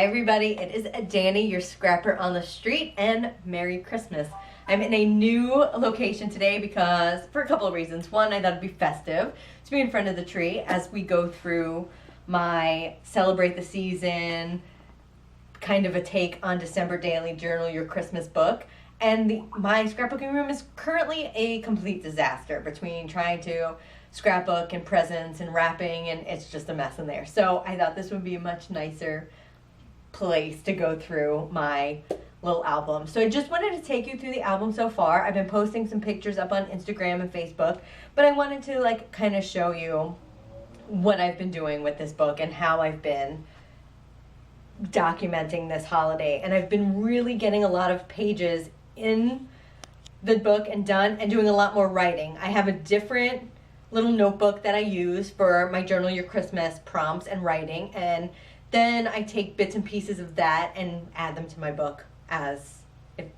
Hi everybody, it is Danny, your scrapper on the street, and Merry Christmas. I'm in a new location today because, for a couple of reasons. One, I thought it'd be festive to be in front of the tree as we go through my Celebrate the Season, kind of a take on December Daily Journal, your Christmas book. And my scrapbooking room is currently a complete disaster between trying to scrapbook and presents and wrapping, and it's just a mess in there. So I thought this would be a much nicer place to go through my little album. So I just wanted to take you through the album so far. I've been posting some pictures up on Instagram and Facebook, but I wanted to kind of show you what I've been doing with this book and how I've been documenting this holiday. And I've been really getting a lot of pages in the book and done and doing a lot more writing. I have a different little notebook that I use for my Journal Your Christmas prompts and writing, and then I take bits and pieces of that and add them to my book as it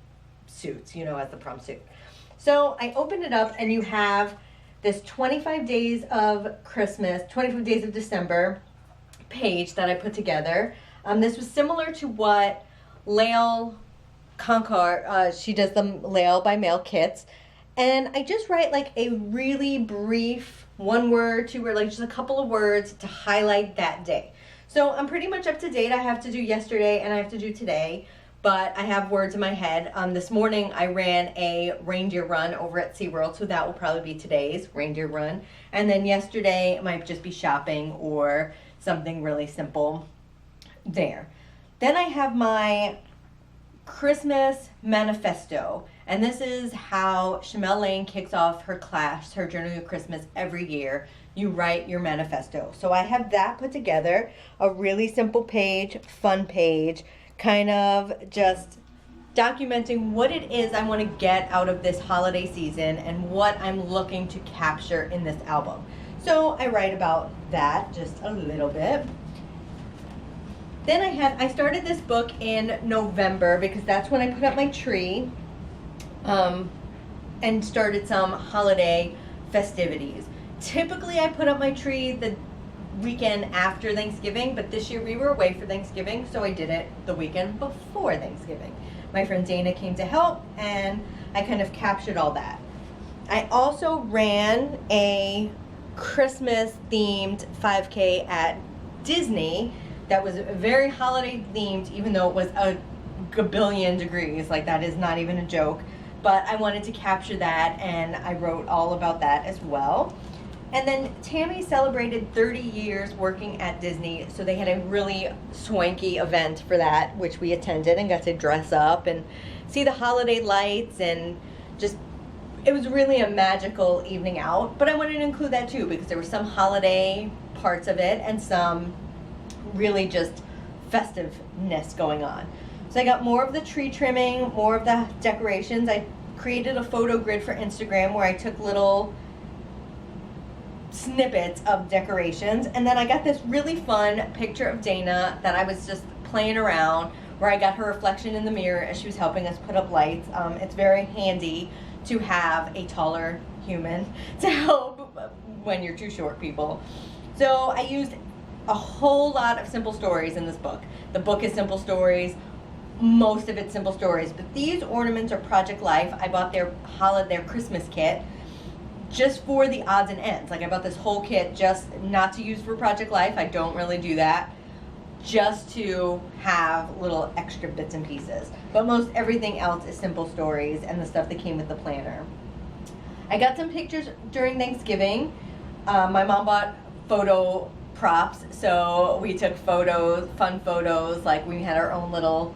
suits, as the prompt suit. So I opened it up and you have this 25 days of Christmas, 25 days of December page that I put together. This was similar to what Lael Concar, she does the Lael by Mail kits. And I just write a really brief 1 word, 2 word, just a couple of words to highlight that day. So I'm pretty much up to date. I have to do yesterday and I have to do today, but I have words in my head. This morning I ran a reindeer run over at SeaWorld, so that will probably be today's reindeer run. And then yesterday it might just be shopping or something really simple there. Then I have my Christmas manifesto, and this is how Shamel Lane kicks off her class, her Journal of Christmas, every year. You write your manifesto. So I have that put together, a really simple page, fun page, kind of just documenting what it is I want to get out of this holiday season and what I'm looking to capture in this album. So I write about that just a little bit. Then I started this book in November because that's when I put up my tree and started some holiday festivities. Typically I put up my tree the weekend after Thanksgiving, but this year we were away for Thanksgiving, so I did it the weekend before Thanksgiving. My friend Dana came to help and I kind of captured all that. I also ran a Christmas themed 5K at Disney that was very holiday themed, even though it was a gabillion degrees. That is not even a joke. But I wanted to capture that, and I wrote all about that as well. And then Tammy celebrated 30 years working at Disney, so they had a really swanky event for that, which we attended and got to dress up and see the holiday lights, and just, it was really a magical evening out. But I wanted to include that too, because there were some holiday parts of it and some really just festiveness going on. So I got more of the tree trimming, more of the decorations. I created a photo grid for Instagram where I took little snippets of decorations, and then I got this really fun picture of Dana that I was just playing around, where I got her reflection in the mirror as she was helping us put up lights. It's very handy to have a taller human to help when you're too short people. So I used a whole lot of simple stories in this book. The book is simple stories, most of it's simple stories, but these ornaments are Project Life. I bought their Christmas kit just for the odds and ends. I bought this whole kit just not to use for Project Life. I don't really do that. Just to have little extra bits and pieces. But most everything else is simple stories and the stuff that came with the planner. I got some pictures during Thanksgiving. My mom bought photo props, so we took photos, fun photos, we had our own little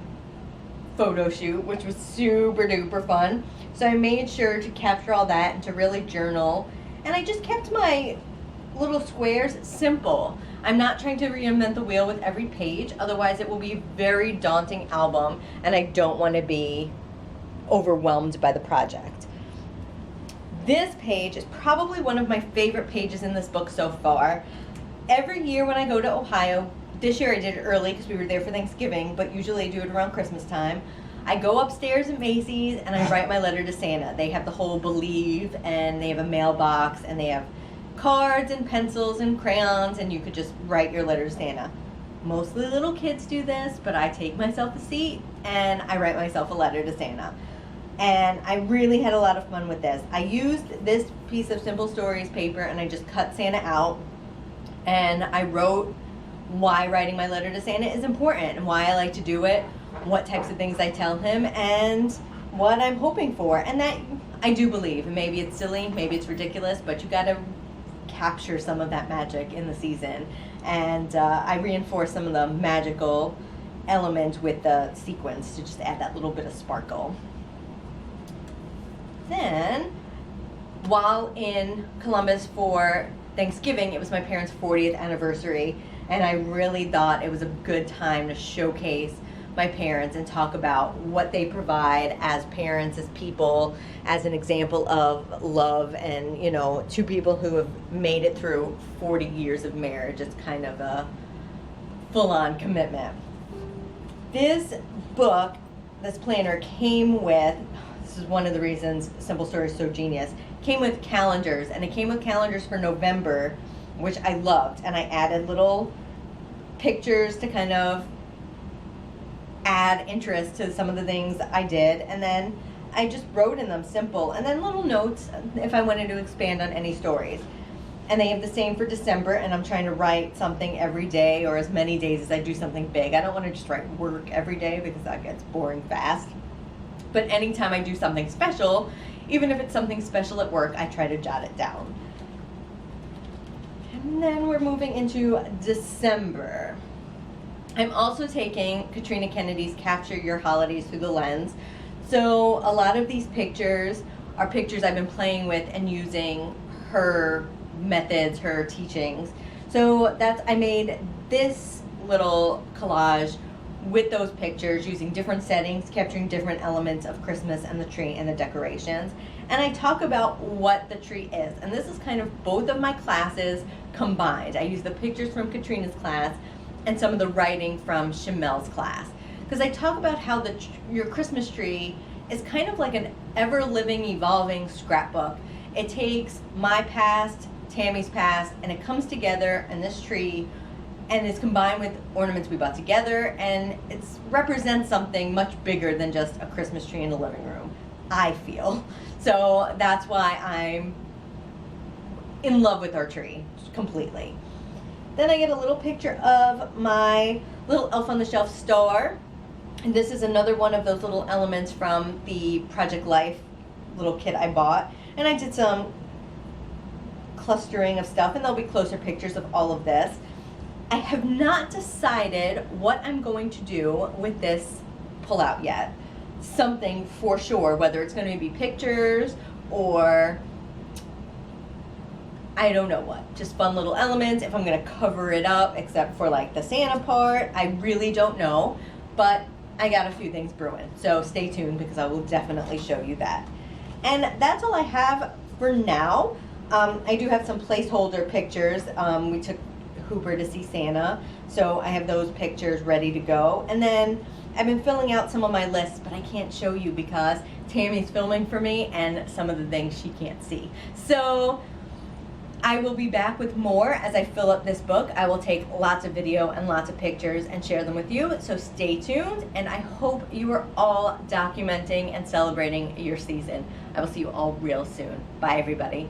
photo shoot, which was super duper fun. So I made sure to capture all that and to really journal, and I just kept my little squares simple. I'm not trying to reinvent the wheel with every page, otherwise it will be a very daunting album and I don't want to be overwhelmed by the project. This page is probably one of my favorite pages in this book so far. Every year when I go to Ohio, this year I did it early because we were there for Thanksgiving, but usually I do it around Christmas time. I go upstairs at Macy's and I write my letter to Santa. They have the whole Believe, and they have a mailbox, and they have cards and pencils and crayons, and you could just write your letter to Santa. Mostly little kids do this, but I take myself a seat and I write myself a letter to Santa. And I really had a lot of fun with this. I used this piece of Simple Stories paper and I just cut Santa out, and I wrote why writing my letter to Santa is important and why I like to do it, what types of things I tell him, and what I'm hoping for. And that I do believe. Maybe it's silly, maybe it's ridiculous, but you gotta capture some of that magic in the season. And I reinforce some of the magical element with the sequins to just add that little bit of sparkle. Then, while in Columbus for Thanksgiving, it was my parents' 40th anniversary, and I really thought it was a good time to showcase my parents and talk about what they provide as parents, as people, as an example of love, and, you know, two people who have made it through 40 years of marriage. It's kind of a full-on commitment. This book, this planner came with, this is one of the reasons Simple Stories is so genius, came with calendars, and it came with calendars for November, which I loved, and I added little pictures to kind of add interest to some of the things I did, and then I just wrote in them simple, and then little notes if I wanted to expand on any stories. And they have the same for December, and I'm trying to write something every day, or as many days as I do something big. I don't want to just write work every day because that gets boring fast. But anytime I do something special, even if it's something special at work, I try to jot it down. And then we're moving into December. I'm also taking Katrina Kennedy's Capture Your Holidays Through the Lens. So a lot of these pictures are pictures I've been playing with and using her methods, her teachings. So I made this little collage with those pictures using different settings, capturing different elements of Christmas and the tree and the decorations. And I talk about what the tree is. And this is kind of both of my classes combined. I use the pictures from Katrina's class and some of the writing from Shimel's class, because I talk about how your Christmas tree is kind of like an ever-living, evolving scrapbook. It takes my past, Tammy's past, and it comes together in this tree, and it's combined with ornaments we bought together, and it represents something much bigger than just a Christmas tree in the living room, I feel. So that's why I'm in love with our tree completely. Then I get a little picture of my little Elf on the Shelf star. And this is another one of those little elements from the Project Life little kit I bought. And I did some clustering of stuff, and there'll be closer pictures of all of this. I have not decided what I'm going to do with this pullout yet. Something for sure, whether it's going to be pictures or I don't know what, just fun little elements, if I'm going to cover it up except for like the Santa part, I really don't know, but I got a few things brewing, so stay tuned because I will definitely show you that. And that's all I have for now. I do have some placeholder pictures. We took Hooper to see Santa, so I have those pictures ready to go. And then I've been filling out some of my lists, but I can't show you because Tammy's filming for me and some of the things she can't see. So I will be back with more as I fill up this book. I will take lots of video and lots of pictures and share them with you, so stay tuned, and I hope you are all documenting and celebrating your season. I will see you all real soon. Bye, everybody.